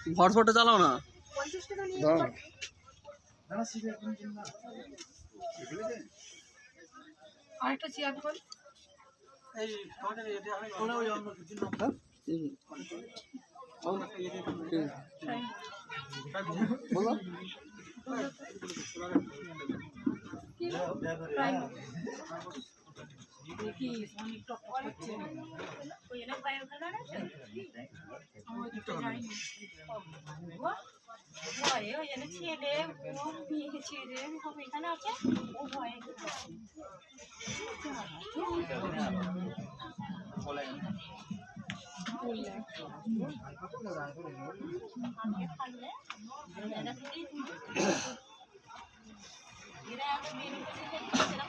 হটস্পটটা চালাও না। 50 টাকা নিয়ে আরেকটা চেয়ার কর। এই তোমাদের এটা ওরা ওই অন্য কিছু না। বলো দেখি অনেক টক করছে ওই না বাইরে খেলা না আমি তো জানি ভয়ে ওই জন্য ছেলে ও বিয়ে ছেলে সব এখানে আছে ও ভয়ে এরা